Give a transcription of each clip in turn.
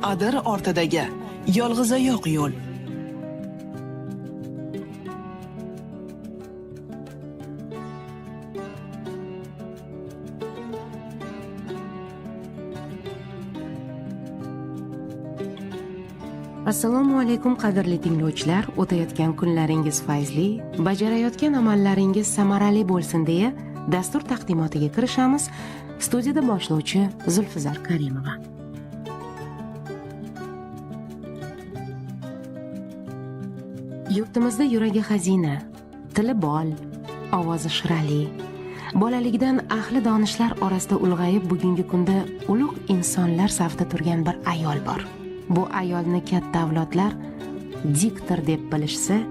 adir ortidagi yolg'izoyoq yo'l. Assalomu alaykum qadrli tinglovchilar, o'tayotgan kunlaringiz fayzli, bajarayotgan amallaringiz samarali bo'lsin deya dastur taqdimotiga kirishamiz. Studiyada boshlovchi Zulfizar Karimova. Yurtimizda yuragi xazina, tili bol, ovozi shirali, bolalikdan ahli donishlar orasida ulg'ayib bugungi kunda ulug' insonlar safida turgan bir ayol bor. Bu ayolni katta avlodlar diktor deb bilishsa,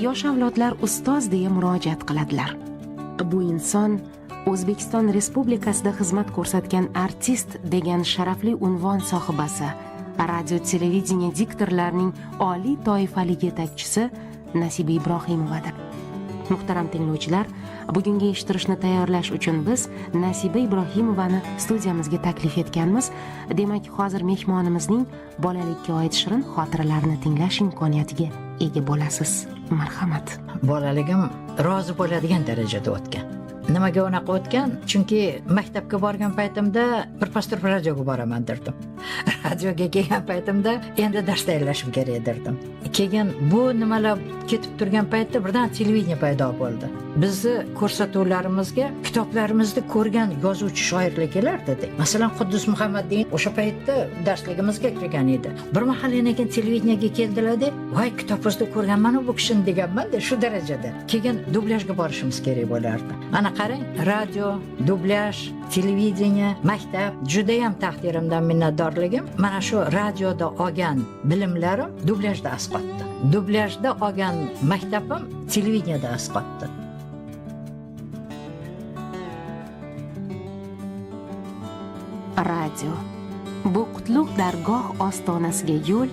yosh avlodlar ustoz deya murojaat qiladilar. Bu inson O'zbekiston Respublikasida xizmat ko'rsatgan artist degan sharafli unvon sohibasi, radio televideniya diktorlarining oliy toifali yetakchisi Nasiba Ibrohimovadir. Muhtaram tinglovchilar, bugungi eshittirishni tayyorlash uchun biz Nasiba Ibrohimovani studiyamizga taklif etganmiz. Demak, hozir mehmonimizning bolalikka oid shirin xotiralarini tinglash imkoniyatiga ega bo'lasiz. Marhamat. Bolaligim rozi bo'ladigan darajada o'tgan. Nimaga unaqa o'tgan? Chunki maktabga borgan paytimda birpas turib radioga boraman derdim. Radioga kelgan paytimda endi dars tayyorlashim kerak derdim. Keyin bu nimalar ketib turgan paytda birdan televideniya paydo bo'ldi. Bizni ko'rsatuvlarimizga kitoblarimizda ko'rgan yozuvchi shoirlar kelardi. Masalan, Quddus Muhammadin o'sha paytda darsligimizga kirgan edi. Bir mahal keyin televideniyaga keldilar-da, "Voy, kitobimizda ko'rgan mana bu kishini" deganman-da, shu darajada. Keyin dublyajga borishimiz kerak bo'lardi. Ana qarang, radio, dublyaj, televideniya, maktab, juda ham taqdirimdan minnatdorligim mana shu radioda olgan bilimlarim dublyajda asqotdi. Dublyajda olgan maktabim televideniyada asqotdi. Radio. Bu qutlug' dargoh ostonasiga yo'l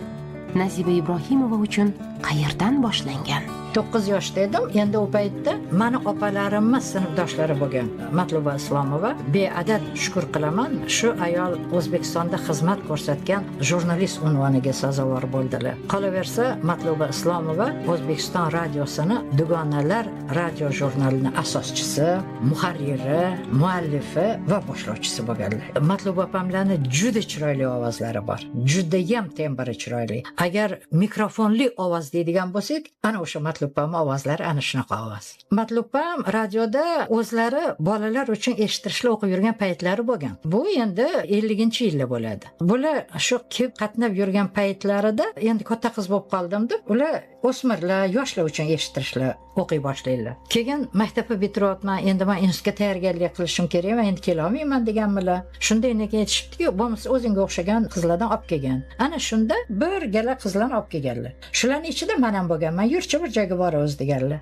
Nasiba Ibrohimova uchun qayerdan boshlangan? 9 yoshda edim. Endi u paytda meni opalarimning sinfdoshlari bo'lgan Matluba Islomova, beadad shukr qilaman, shu ayol O'zbekistonda xizmat ko'rsatgan jurnalist unvoniga sazovor bo'ldilar. Qolaversa, Matluba Islomova O'zbekiston radiosini Dugonalar radio jurnalining asoschisi, muharriri, muallifi va boshlovchisi bo'lganlar. Matluba opamlarning juda chiroyli ovozlari bor. Juda ham tembri chiroyli. Agar mikrofonli ovoz deydigan bo'lsak, ana o'sha Matlubam ovozlari ana shunaqa ovoz. Matlubam radioda o'zlari bolalar uchun eshittirishlar o'qib yurgan paytlari bo'lgan. Bu endi 50-yillar bo'ladi. Bular shu kelib qatnab yurgan paytlarida endi katta qiz bo'lib qoldim-da, ular o'smirlar, yoshlar uchun eshittirishlar o'qiy boshlaydilar. Keyin maktabni bitiryapman, endi men institutga tayyorgarlik qilishim kerak, men endi kela olmayman deganmilar. Shunda endi aytishibdi-ku, bo'lmasa o'zingga o'xshagan qizlardan olib kelgan. Ana shunda bir gala qizlarni olib kelganlar. Shularning ichida men ham bo'lganman. Yurchi bir joyga boramiz deganlar.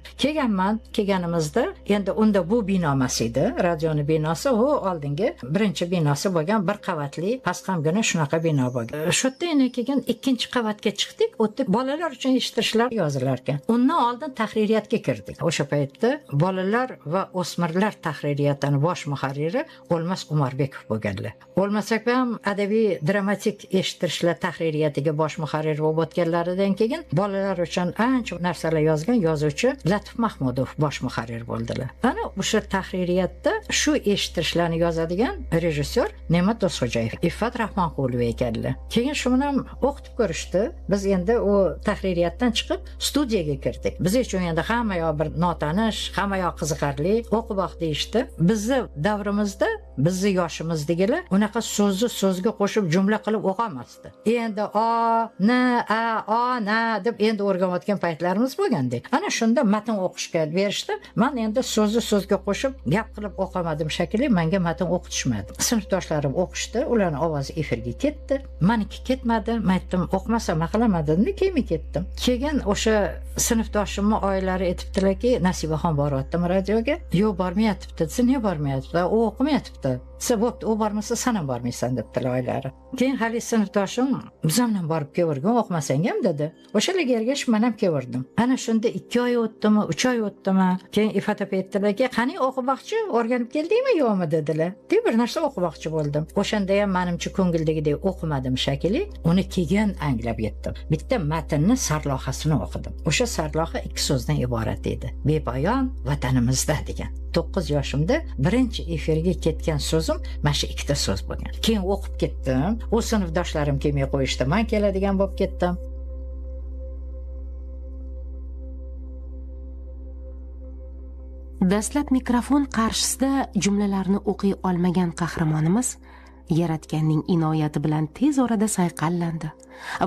Kelganimizda endi unda bu bino emas edi, radioni binosi, u oldingi birinchi binosi bo'lgan, bir qavatli, pastqamgina shunaqa bino bo'lgan. Shu yerda keyin ikkinchi qavatga chiqdik, o'tdik, bolalar uchun eshittirishlar yozilar ekan. Undan oldin tahririyatga kirdik. O'sha paytda bolalar va o'smirlar tahririyatining bosh muharriri O'lmas Umarbekov bo'lganlar. O'lmasak ham adabiy dramatik eshittirishlar tahririyatiga bosh muharrir bo'lib o'tganlaridan keyin bolalar uchun ancha narsalar yozgan yozuvchi Latif Mahmudov bosh muharrir bo'ldilar. Ana o'sha tahririyatda shu eshittirishlarni yozadigan rejissyor Ne'mat Do'stxo'jayev, Iffat Rahmonqulova ekanlar. Keyin shuni ham o'qitib ko'rishdi. Biz endi u tahririyatdan chiqib studiyaga kirdik. Biz uchun endi hamma yoq bir notanish, hamma yoq qiziqarli, o'qib oq deyishdi. Bizni davrimizda, bizni yoshimizdagilar unaqa so'zni so'zga qo'shib jumla qilib o'qimasdi. Endi na deb endi o'rganayotgan paytlarimiz bo'lganda. Ana shunda matn o'qishga berishdi. Men endi so'zni so'zga qo'shib gap qilib o'qimadim shekilli, menga matn o'qitishmadi. Sinfdoshlarim o'qishdi, ularning ovozi efirga ketdi. Meniki ketmadi. Men aytdim, o'qimasam qilaman dedim, keyin ketdim. Keyin o'sha sinfdoshimning oilari aytibdilarki, Nasibaxon boryaptimi radioga? Yo'q, bormayapti desa, "Niye bormayapti? U o'qimayapti" bormasa desa bo'pti, u bormasa sen ham bormaysan debdilar oylari. Keyin hali sinfdoshim bizam bilan borib kelvergin, o'qimasang ham dedi. O'shalarga ergashib men ham kelverdim. Ana shunda 2 oy o'tdimi, 3 oy o'tdimi, keyin Ifat opa aytdilarki, qani o'qimoqchi, o'rganib keldingmi yo'qmi dedilar. Deb bir narsa o'qimoqchi bo'ldim. O'shanda ham menimcha ko'ngildagidek o'qimadim shekilli, uni keyin anglab yetdim. Bitta matnni sarlavhasini o'qidim. O'sha sarlavha 2 so'zdan iborat edi. Bepoyon vatanimizda degan. 9 yoshimda birinchi efirga ketgan so'zim mana shu 2 ta so'z bo'lgan. Keyin o'qib ketdim. U sinfdoshlarim kelmay qo'yishdi. Men keladigan bo'lib ketdim. Dastlab mikrofon qarshisida jumlalarni o'qiy olmagan qahramonimiz Yaratganning inoyati bilan tez orada sayqallandi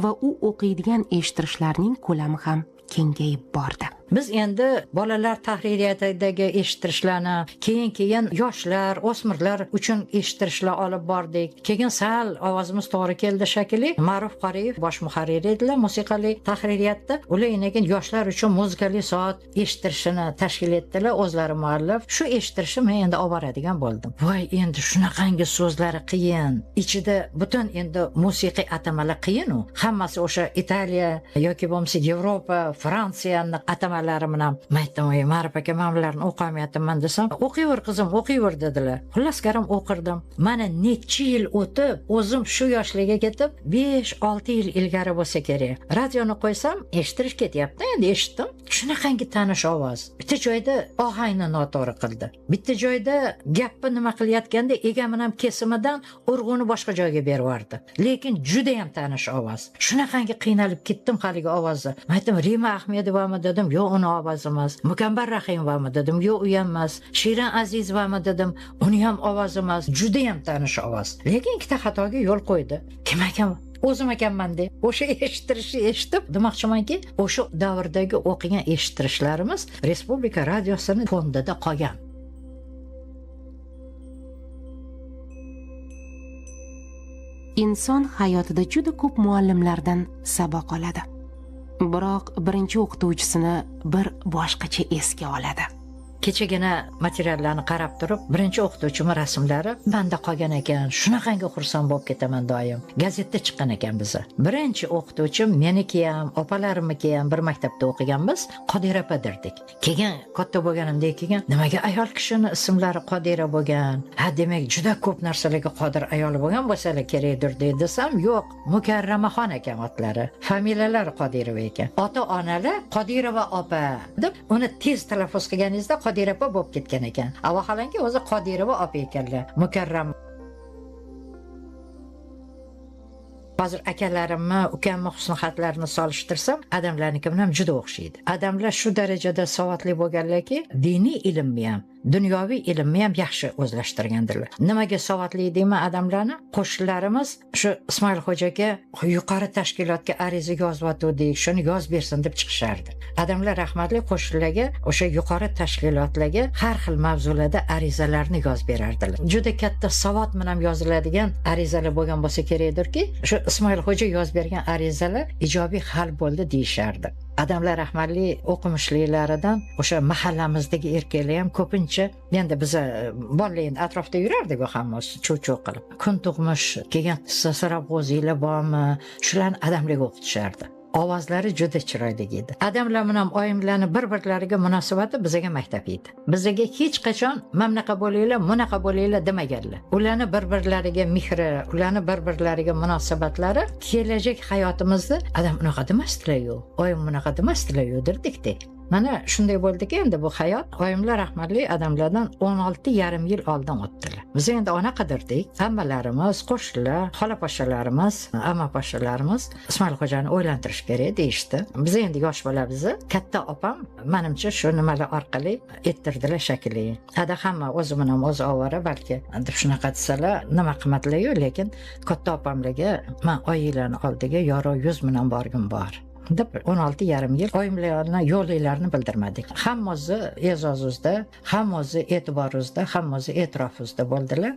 va u o'qiydigan eshittirishlarning ko'lami ham kengayib bordi. Biz endi bolalar tahririyatidagi eshittirishlarni, keyin yoshlar, o'smirlar uchun eshittirishlar olib bordik. Keyin sal ovozimiz to'g'ri keldi shekilli. Ma'ruf Qoriyev bosh muharrir edilar musiqali tahririyatda. Ular enagan yoshlar uchun muzikali soat eshittirishini tashkil etdilar, o'zlari muallif. Shu eshittirishni men endi olib boradigan bo'ldim. Voy, endi shunaqangi so'zlari qiyin. Ichida butun endi musiqiy atamalar qiyin u. Hammasi o'sha Italiya yoki bo'lmasa Yevropa, Fransiyani atamalari bilan. Men aytdim, "Voy, Ma'ruf aka, men bularni o'qimayapman" desam, "O'qiyver qizim, o'qiyver" dedilar. Xullas karam o'qirdim. Mana necha yil o'tib, o'zim shu yoshlarga ketib, 5-6 yil ilgari bo'lsa kerak. Radioni qo'ysam, eshittirish ketyapti. Endi eshitdim. Shunaqangi tanish ovoz. Bitta joyda ohangni noto'g'ri qildi. Bitta joyda gapni nima qilayotganda egami ham kesimidan urg'uni boshqa joyga berib yubordi. Lekin juda ham tanish ovoz. Shunaqangi qiynalib ketdim haligi ovozni. Men aytdim, "Rima Ahmedovami?" dedim. "Yo'q, uni ovozi emas." "Mukambar Rahimovami?" dedim. "Yo'q, u ham emas." "Shirin Azizovami?" dedim. "Uni ham ovozi emas." Juda ham tanish ovoz. Lekin ikkita xatoga yo'l qo'ydi. Kim ekan? O'zim ekanman deb. O'sha eshittirishni eshitib, demoqchimanki, o'sha davrdagi o'qigan eshittirishlarimiz Respublika radiosining fondida qolgan. Inson hayotida juda ko'p muallimlardan saboq oladi. Biroq birinchi o'qituvchisini bir boshqacha esga oladi. Kechagina materiallarni qarab turib, birinchi o'qituvchim rasmlari menda qolgan ekan. Shunaqangi xursand bo'lib ketaman doim. Gazetda chiqqan ekan biza. Birinchi o'qituvchim meniki ham, opalarimniki ham bir maktabda o'qiganmiz, Qodir opa derdik. Keyin katta bo'lganimda keyin nimaga ayol kishining ismlari Qodira bo'lgan? Ha, demak juda ko'p narsalarga qodir ayol bo'lgan bo'lsalar kerakdir desam, yo'q, Mukarramaxon ekan otlari. Familiyalari Qodirova ekan. Ota-onalar Qodirova opa deb uni tez talaffuz qilganingizda Qodir opa bo'lib ketgan ekan. Vaholanki o'zi Qodirova opa ekanlar. Mukarram. Hozir akalarimni, ukamni husnixatlarini solishtirsam, adamlarniki bilan juda o'xshaydi. Adamlar shu darajada savodli bo'lganlarki, diniy ilmni ham, dunyoviy ilmni ham yaxshi o'zlashtirgandirlar. Nimaga savodli deyman adamlarni? Qo'shnilarimiz shu Ismoil xo'jaga yuqori tashkilotga ariza yozib shuni yozib bersin deb chiqishardi. Adamlar rahmatli qo'shnilarga o'sha yuqori tashkilotlarga har xil mavzularda arizalarni yozib berardilar. Juda katta savod bilan yoziladigan arizalar bo'lgan bo'lsa kerakdirki, shu Ismoil xo'ja yozib bergan arizalar ijobiy hal bo'ldi deyishardi. Adamlar rahmatli o'qimishliklaridan o'sha mahallamizdagi erkaklar ham ko'pincha, endi biz bolalar atrofda yurardik hammamiz chuv-chuv qilib. Kun tug'mish, keyin sasirab o'zinglar bormi? Shularni adamlarga o'qitishardi. Ovozlari juda chiroyli edi. Adamlar bilan oyimlarning bir-birlariga munosabati bizga maktab edi. Bizga hech qachon mamnaqa bo'linglar, munaqa bo'linglar demaganlar. Ularni bir-birlariga mehri, ularni bir-birlariga munosabatlari kelajak hayotimizda adam unaqa demasdilar-yu, oyim unaqa demasdilar-yu derdik-da. Mana shunday bo'ldiki, endi bu hayot oyimlar rahmatli adamlardan 16,5 yil oldin o'tdilar. Biz endi ona qidirdik. Hammalarimiz, qo'shnilar, xolapashalarimiz, amapashalarimiz Ismoil xo'jani o'ylantirish kerak deyishdi. Biz endi yosh bolamiz. Katta opam menimcha shu nimalar orqali ettirdilar shekilli. Hada hamma o'zi bilan o'zi ovora, balki deb shunaqa desalar, nima qilmadilar-yu, lekin katta opamlarga men oyinglarni oldiga yorug' yuz bilan borgim bor deb 16,5 yil oyimlarni yo'llarini bildirmadik. Hammasi e'zozimizda, hammasi e'tiborimizda, hammasi e'tirofimizda bo'ldilar.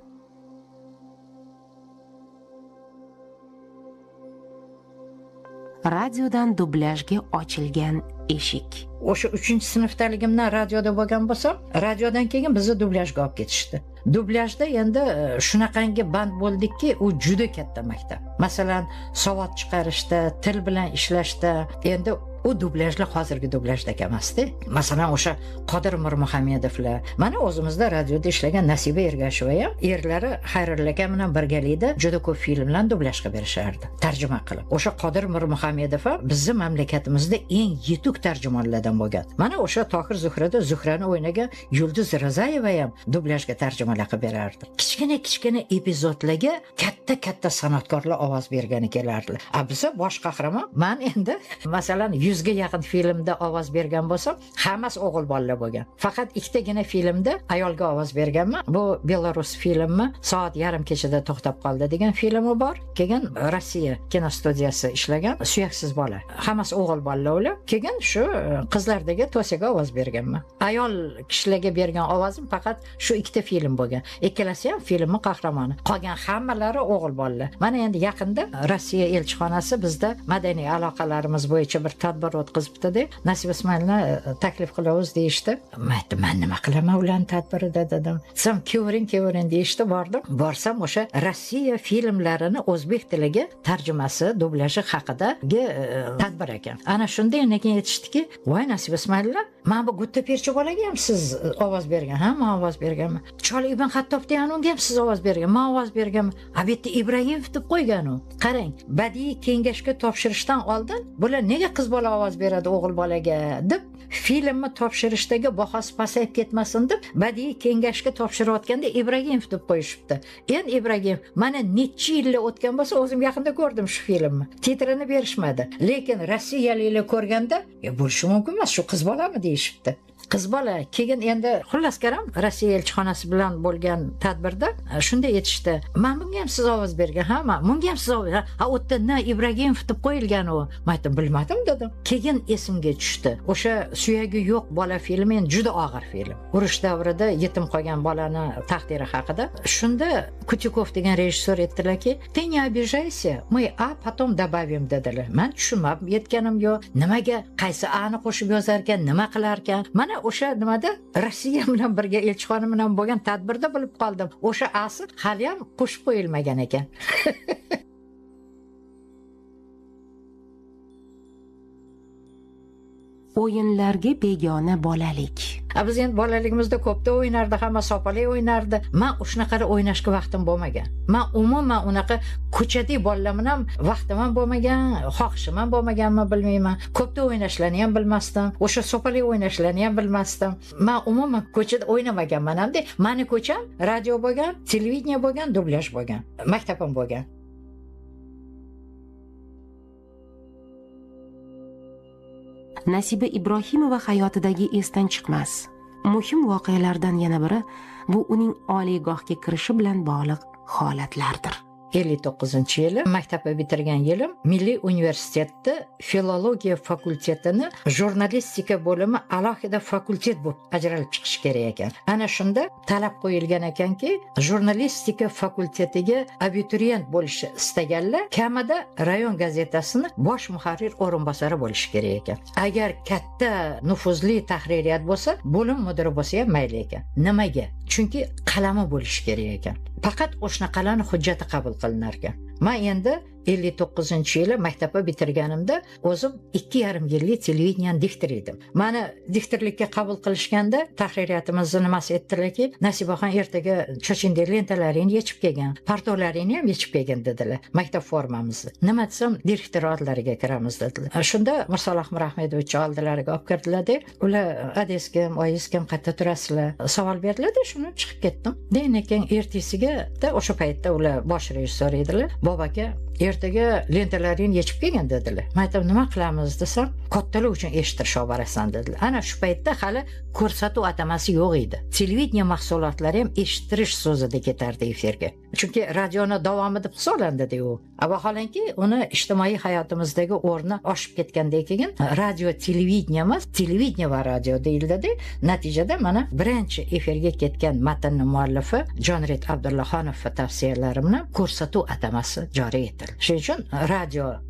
radiodan dublyajga ochilgan eshik. O'sha 3-sinfdaligimdan radioda bo'lgan bo'lsam, radiodan keyin bizni dublyajga olib ketishdi. Dublyajda endi shunaqangi band bo'ldikki, u juda katta maktab. Masalan, savod chiqarishda, til bilan ishlashda, endi u dublyajlar hozirgi dublyajdak emasdi. Masalan, o'sha Qodir Mirmuhamedovlar, mana o'zimizda radioda ishlagan Nasiba Ergasheva ham erlari Xayrullo aka bilan birgalikda juda ko'p filmlarni dublyaj qilib berishardi, tarjima qilib. O'sha Qodir Mirmuhamedov bizning mamlakatimizda eng yetuk tarjimonlardan bo'lgan. Mana o'sha Tohir Zuhrada Zuhrani o'ynagan Yulduz Razayeva ham dublyajga tarjimalar qilib berardi. Kichkina epizodlarga katta san'atkorlar ovoz bergani kelardi. Biza bosh qahramon, men endi masalan 100 ga yaqin filmda ovoz bergan bo'lsam, hammasi o'g'il bolalar bo'lgan. Faqat ikkitagina filmda ayolga ovoz berganman. Bu Belarus filmi, soat yarim kechada to'xtab qoldi degan filmi bor. Keyin Rossiya kinostudiyasi ishlagan Suyaksiz bola. Hammasi o'g'il bolalar ular. Keyin shu qizlardagi to'siga ovoz berganman. Ayol kishilarga bergan ovozim faqat shu ikkita film bo'lgan. Ikkalasi ham filmning qahramoni. Qolgan hammalari o'g'il bolalar. Mana endi yaqinda Rossiya elchixonasi bizda madaniy aloqalarimiz bo'yicha bir tadbir o'tkazibdi-da. Nasib Ismoilni taklif qilamiz deyishdi. Men nima qilaman ularning tadbirida dedim. Sen kevering deyishdi, bordim. Borsam o'sha Rossiya filmlarini o'zbek tiliga tarjimasi, dublyajı haqidagi tadbir ekan. Ana shunda keyin aytishdiki, "Voy Nasib Ismoillar, men bu Gutta Perchi bolaga ham siz ovoz bergan, ha? Men ovoz berganman. Choli Ibn Xattobga ham siz ovoz bergan, men ovoz berganman. A bu yerda Ibragimov deb qo'ygan u. Qarang, badiiy kengashga topshirishdan oldin bular nega qiz bola ovoz beradi o'g'il bolaga deb filmni topshirishdagi bahosi pasayib ketmasin deb badiiy kengashga topshirayotganda Ibragimov deb qo'yishibdi. Endi Ibragimov mana necha yillar o'tgan bo'lsa, o'zim yaqinda ko'rdim shu filmni. Titrini berishmadi. Lekin rossiyaliklar ko'rganda, bo'lishi mumkin emas, shu qiz bolami deyishibdi. Qiz bola. Keyin endi xullas karam Rossiya elchixonasi bilan bo'lgan tadbirda shunday aytishdi. Men bunga ham siz ovoz bergan, ha, men bunga ham siz ovoz. Ha, o'tda na Ibragimov deb qo'yilgan u. Men aytdim, bilmadim dedim. Keyin esimga tushdi. O'sha Suyagi yo'q bola filmi endi juda og'ir film. Urush davrida yetim qolgan bolani taqdiri haqida. Shunda Kutikov degan rejissyor aytdilarki, "Ты не обижайся, мы потом добавим" dedilar. Men tushunmab yetganim yo'q. Nimaga qaysi ani qo'shib yozar ekan, nima qilar ekan? Mana o'sha nimada Rossiya bilan birga elchixona bilan bo'lgan tadbirda bilib qoldim. O'sha asi hali ham qo'shib qo'yilmagan ekan. O'yinlarga begona bolalik. Biz endi bolaligimizda ko'pda o'ynardi, hamma sopali o'ynardi. Men shunaqa o'ynashga vaqtim bo'lmagan. Men umuman unaqa ko'chadagi bolalar bilan vaqtim ham bo'lmagan, xohishim ham bo'lmaganmi bilmayman. Ko'pda o'ynashlarni ham bilmasdim. O'sha sopali o'ynashlarni ham bilmasdim. Men umuman ko'chada o'ynamaganman hamda meni ko'cham radio bo'lgan, televideniya bo'lgan, dublyaj bo'lgan, maktabim bo'lgan. Nasiba Ibrohimova hayotidagi esdan chiqmas muhim voqealardan yana biri bu uning oliygohga kirishi bilan bog'liq holatlardir. 59-yili maktabni bitirgan yilim Milliy universitetda filologiya fakultetini jurnalistika bo'limi alohida fakultet bo'lib ajralib chiqish kerak ekan. Ana shunda talab qo'yilgan ekanki, jurnalistika fakultetiga abituriyent bo'lishi istaganlar kamida rayon gazetasini bosh muharrir o'rinbosari bo'lishi kerak ekan. Agar katta nufuzli tahririyat bo'lsa, bo'lim mudiri bo'lsa ham mayli ekan. Nimaga? Chunki qalami bo'lishi kerak ekan. Faqat o'shanaqalarni hujjati qabul qilinar ekan. Men endi 59-yili maktabni bitirganimda o'zim 2,5 yillik televideniyani diktor edim. Meni diktorlikka qabul qilishganda tahririyatimizni nimasi aytdilarki, Nasibaxon ertaga chochinda lentalaringni yechib kelgan, partolaringni ham yechib kelgan dedilar. Maktab formamizni. Nima desam, direktor oldilariga kiramiz dedilar. Shunda Mirsalloh Mirahmedovich oldilariga olib kirdilar-da, ular adeskim, oyiskim qayerda turasizlar? Savol berdilar-da, shuni chiqib ketdim. Keyin ertasiga da o'sha paytda ular bosh rejissor edilar. Bobaka ertaga lentalaringni yechib kelgan dedilar. Men aytdim, nima qilamiz desam, kattalar uchun eshittirish olib borasan dedilar. Ana shu paytda hali ko'rsatuv atamasi yo'q edi. Televideniya mahsulotlari ham eshittirish so'zida ketardi efirga. chunki radioni davomi deb hisoblandida u. Vaholanki uni ijtimoiy hayotimizdagi o'rni oshib ketgandan keyin radio televideniya emas, televideniya va radio deyildi. Natijada mana birinchi efirga ketgan matnni muallifi Jonrid Abdullaxonov tavsiyalari bilan ko'rsatuv atamasi joriy etildi. Shuning uchun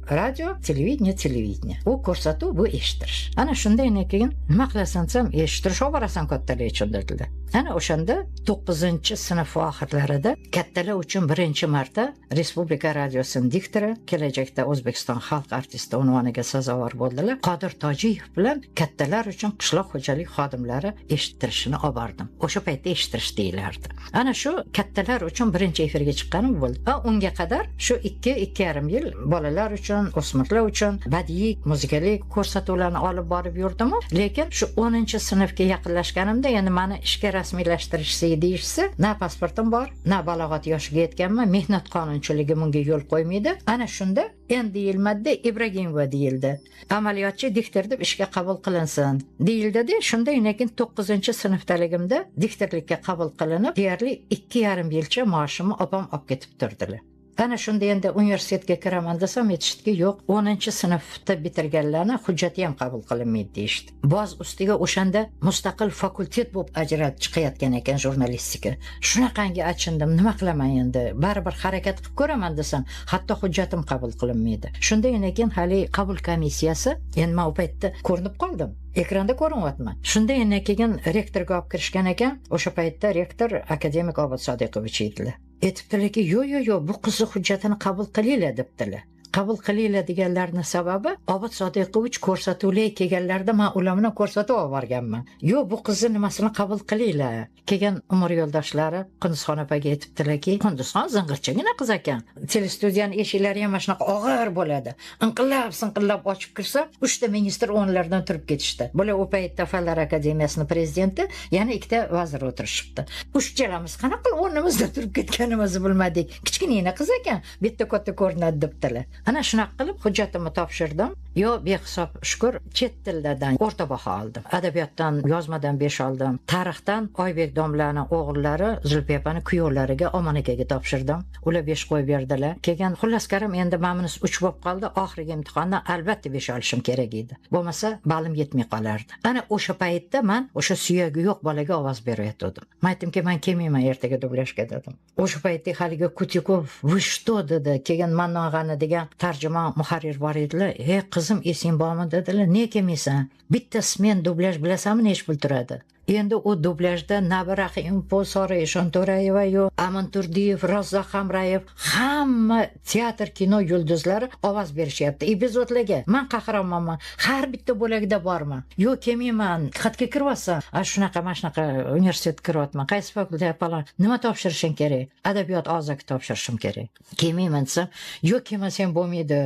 radio, televideniya. U ko'rsatuv, bu eshitish. Ana shundan keyin nima qilasan desam, eshitish olib borasan kattalar uchun dedilar. Ana o'shanda 9-sinf oxirlarida kattalar uchun birinchi marta Respublika radiosining diktori, kelajakda O'zbekiston xalq artisti unvoniga sazovor bo'ldilar. Qodir Tojiyev bilan kattalar uchun qishloq xo'jalik xodimlari eshittirishini olib bordim. O'sha paytda eshittirish deyilardi. Ana shu kattalar uchun birinchi efirga chiqqanim bo'ldi. Va unga qadar shu 2-2,5 yil bolalar uchun, o'smirlar uchun badiiy, muzikalik ko'rsatuvlarni olib borib yurdim. Lekin shu 10-sinfga yaqinlashganimda endi meni ishga rasmiylashtirishsa deyishsa, na pasportim bor, na balog'at yoshiga yetganman, mehnat qonunchiligi bunga yo'l qo'ymaydi. Ana shunda endi deyilmadi, Ibragimova deyildi. Amaliyotchi diktor deb ishga qabul qilinsin deyildi. Shunday ekan 9-sinfdaligimda diktorlikka qabul qilinib, deyarli 2,5 yilcha maoshimni opam olib ketib turdilar. Ana shunda endi universitetga kiraman desam, aytishdiki, yo'q, 10-sinfda bitirganlarni hujjati ham qabul qilinmaydi deyishdi. Boz ustiga o'shanda mustaqil fakultet bo'lib ajralib chiqayotgan ekan jurnalistika. Shunaqangi achindim, nima qilaman endi? Baribir harakat qilib ko'raman desam, hatto hujjatim qabul qilinmaydi. Shunday ekan hali qabul komissiyasi, endi men u paytda ko'rinib qoldim. Ekranda ko'rinyapman. Shunday keyin rektorga olib kirishgan ekan, o'sha paytda rektor akademik Obod Sodiqovich edilar. Aytibdilarki, yo'q, bu qizni hujjatini qabul qilinglar debdilar. Qabul qilinglar deganlarning sababi Obod Sodiqovich ko'rsatuvlar kelganlarda men ularni ko'rsatuv olib borganman. Yo'q, bu qizni nimasini qabul qilinglar. Keyin umr yo'ldoshlari Qunduzxon opaga aytibdilarki, Qunduzxon zing'irchagina qiz ekan. Telestudiyani eshiklari ham shunaqa og'ir bo'ladi. Inqillab ochib kirsa, 3 ta ministr o'rnlaridan turib ketishdi. Bular u paytda Fanlar akademiyasining prezidenti, yana 2 ta vazir o'tirishibdi. Uchchalamiz qanaqa o'rnimizda turib ketganimizni bilmadik. Kichkina qiz ekan, bitta katta ko'rinadi debdilar. Ana shunaqa qilib hujjatimni topshirdim. Behisob shukr, chet tillardan o'rta baho oldim. Adabiyotdan, yozmadan 5 oldim. Tarixdan Oybek domlaning o'g'illari Zulfiyapani kuyovlariga Omonakaga topshirdim. Ular 5 qo'yib berdilar. Keyin xullas karam endi mamnus 3 bo'lib qoldi. Oxirgi imtihondan albatta 5 olishim kerak edi. Bo'lmasa balim yetmay qolardi. Ana o'sha paytda men o'sha suyagi yo'q bolaga ovoz berayotgandim. Men aytdimki, men kelmayman ertaga dublashga dedim. O'sha paytda haligi Kutikov "Вы что?" dedi. Keyin Mannog'ani degan tarjimon muharrir bor edilar. Qizim, esing bormi dedilar. "Ne kelmaysan? Bitta smen dublyaj bilasanmi, nech pul turadi?" Endi u dublajda Nabira Rahimova, Sora Eshonto'rayeva, Amin Turdiyev, Razzoq Hamrayev, hamma teatr, kino yulduzlari ovoz berishyapti. Epizodlarga men qahramonman. Har bitta bo'lagida borman. Yo'q, kelmayman. Xatga kiryapsan. Shunaqa universitetga kiryapman. Qaysi fakultet falan? Nima topshirishing kerak? Adabiyot og'zaki topshirishim kerak. Kelmayman desam, yo'q, kelmasang bo'lmaydi.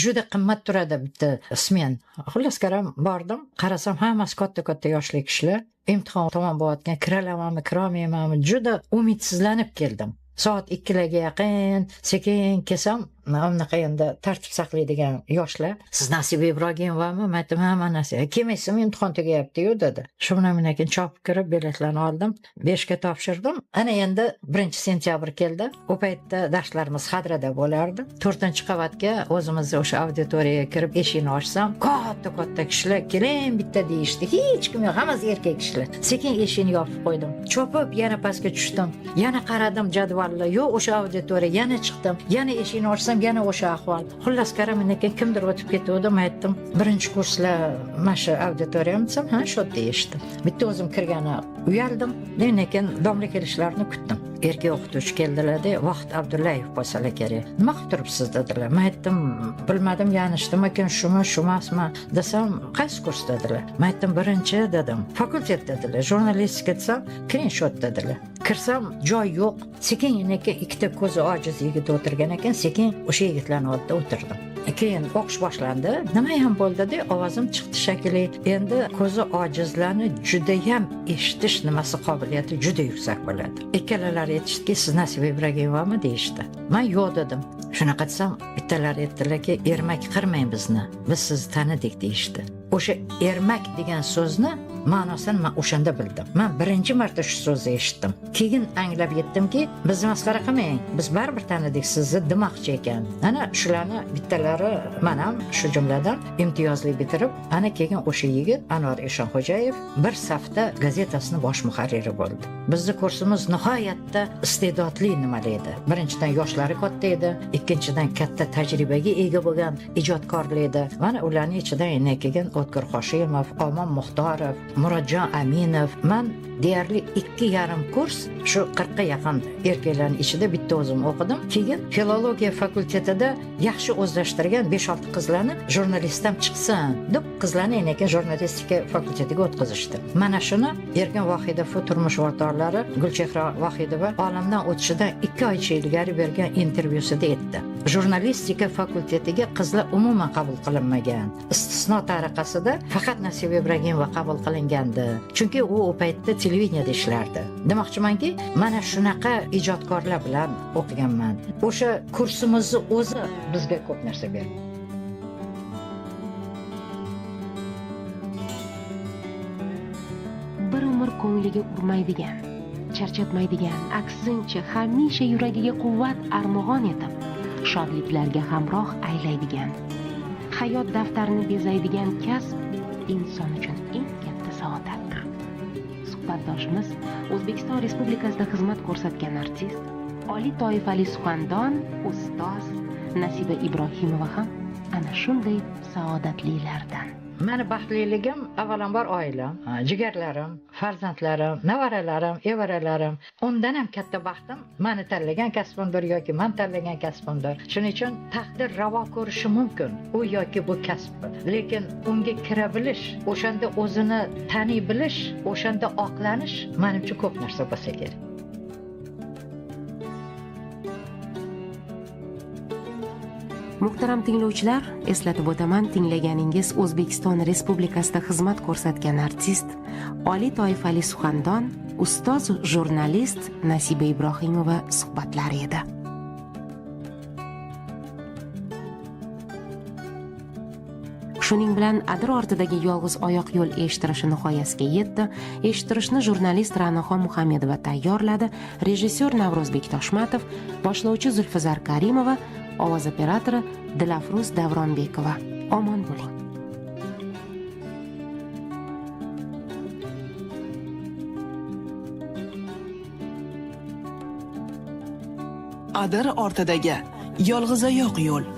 Juda qimmat turadi bitta smen. Xullas karam bordim. Qarasam, hammasi katta yoshli kishilar. Imtihon tamom bo'layotgan, kiralamanmi, kirolmaymanmi, juda umidsizlanib keldim. Soat 2larga yaqin sekin kelsam, unaqa endi tartib saqlaydigan yoshlar, "Siz Nasiba Ibrogimovami?" Men aytdim, "Ha, men Nasiba." "Kelmaysizmi, imtihon tugayapti-yu" dedi. Shu bilan keyin chopib kirib biletlarni oldim, 5 ga topshirdim. Ana endi 1-sentyabr keldi. U paytda darslarimiz Hadrada bo'lardi. 4-qavatga o'zimiz o'sha auditoriyaga kirib eshikni ochsam, katta kishilar "Keling bitta" deyishdi. Hech kim yo'q, hammasi erkak kishilar. Sekin eshikni yopib qo'ydim. Chopib yana pastga tushdim. Yana qaradim jadvalga. Yo'q, o'sha auditoriya. Yana chiqdim. Yana eshikni ochsam, yana o'sha ahvol. Xullas qaraman ekan, kimdir o'tib ketdi. Men aytdim, 1-kurslar mana shu auditoriyam desam, ha, shu deyishdi. Bitta o'zim kirgani uyaldim. Lekin domla kelishlarini kutdim. Erkak o'qituvchi keldilar-da, "Vaqt Abdullayev bo'lsalar kerak. Nima qilib turibsiz?" dedilar. Men aytdim, "Bilmadim, yanishdim ekan, shumi, shumasmi?" desam, "Qaysi kurs?" dedilar. Men aytdim, "Birinchi" dedim. "Fakultet" dedilar. "Jurnalistika" desam, "Kiring shot" dedilar. Kirsam, joy yo'q. Sekin 2 ta ko'zi ojiz yigit o'tirgan ekan, sekin o'sha yigitlarning oldida o'tirdim. Keyin o'qish boshlandi. Nima ham bo'ldi-da, ovozim chiqdi shekilli. Endi ko'zi ojizlarni juda ham eshitish nimasi qobiliyati juda yuksak bo'ladi. Ikkalalari aytishdiki, "Siz Nasiba Ibragimovami?" deyishdi. Men "Yo'q" dedim. Shunaqa desam, bittalar aytdilarki, "Ermak qirmang bizni. Biz sizni tanidik" deyishdi. O'sha ermak degan so'zni ma'nosini men o'shanda bildim. Men birinchi marta shu so'zni eshitdim. Keyin anglab yetdimki, bizni masxara qilmang, biz baribir tanidik sizni demoqchi ekan. Ana shularni bittalari men ham shu jumladan imtiyozli bitirib, ana keyin o'sha yigit Anvar Eshonxo'jayev bir safda gazetasini bosh muharriri bo'ldi. Bizni kursimiz nihoyatda iste'dodli nimalar edi. Birinchidan yoshlari katta edi, ikkinchidan katta tajribaga ega bo'lgan ijodkorlar edi. Mana ularning ichidan yana keyin O'tkir Hoshimov, Omon Muxtorov, Murodjon Aminov, men deyarli 2,5 kurs shu 40 ga yaqin erkaklarning ichida bitta o'zim o'qidim. Keyin filologiya fakultetida yaxshi o'zlashtirgan 5-6 qizlarni jurnalistdan chiqsin deb qizlarni yana keyin jurnalistika fakultetiga o'tkazishdi. Mana shuni Erkin Vohidov turmush o'rtoqlari Gulchehra Vohidova olamdan o'tishidan 2 oycha ilgari bergan intervyusida aytdi. Jurnalistika fakultetiga qizlar umuman qabul qilinmagan. Istisno tariqasida faqat Nasiba Ibragimova qabul qilingandi. Chunki u paytda televideniyada ishlardi. Demoqchimanki, mana shunaqa ijodkorlar bilan o'qiganman. O'sha kursimizni o'zi bizga ko'p narsa berdi. Bir umr ko'ngliga urmaydigan, charchatmaydigan, aksincha hamisha yuragiga quvvat armog'on etib, shodliklarga hamroh aylaydigan, hayot daftarini bezaydigan kasb inson uchun eng katta saodatdir. Suhbatdoshimiz O'zbekiston Respublikasida xizmat ko'rsatgan artist, oliy toifali suxandon, ustoz Nasiba Ibrohimova ham ana shunday saodatlilardan. Meni baxtliligim avvalambor oilam, jigarlarim, farzandlarim, nevaralarim, evaralarim. Undan ham katta baxtim meni tanlagan kasbimdir yoki men tanlagan kasbimdir. Shuning uchun taqdir ravo ko'rishi mumkin u yoki bu kasb. Lekin unga kira bilish, o'shanda o'zini taniy bilish, o'shanda oqlanish menimcha ko'p narsa bo'lsa kerak. Muhtaram tinglovchilar, eslatib o'taman, tinglaganingiz O'zbekiston Respublikasida xizmat ko'rsatgan artist, oliy toifali suxandon, ustoz jurnalist Nasiba Ibrohimova suhbatlari edi. Shuning bilan Adir ortidagi yolg'iz oyoq yo'l eshittirishi nihoyasiga yetdi. Eshittirishni jurnalist Ra'noxon Muhammedova tayyorladi, rejissyor Navro'zbek Toshmatov, boshlovchi Zulfizar Karimova, ovoz operatori Dilafruz Davronbekova. Omon bo'ling. Adir ortidagi yolg'izoyoq yo'l.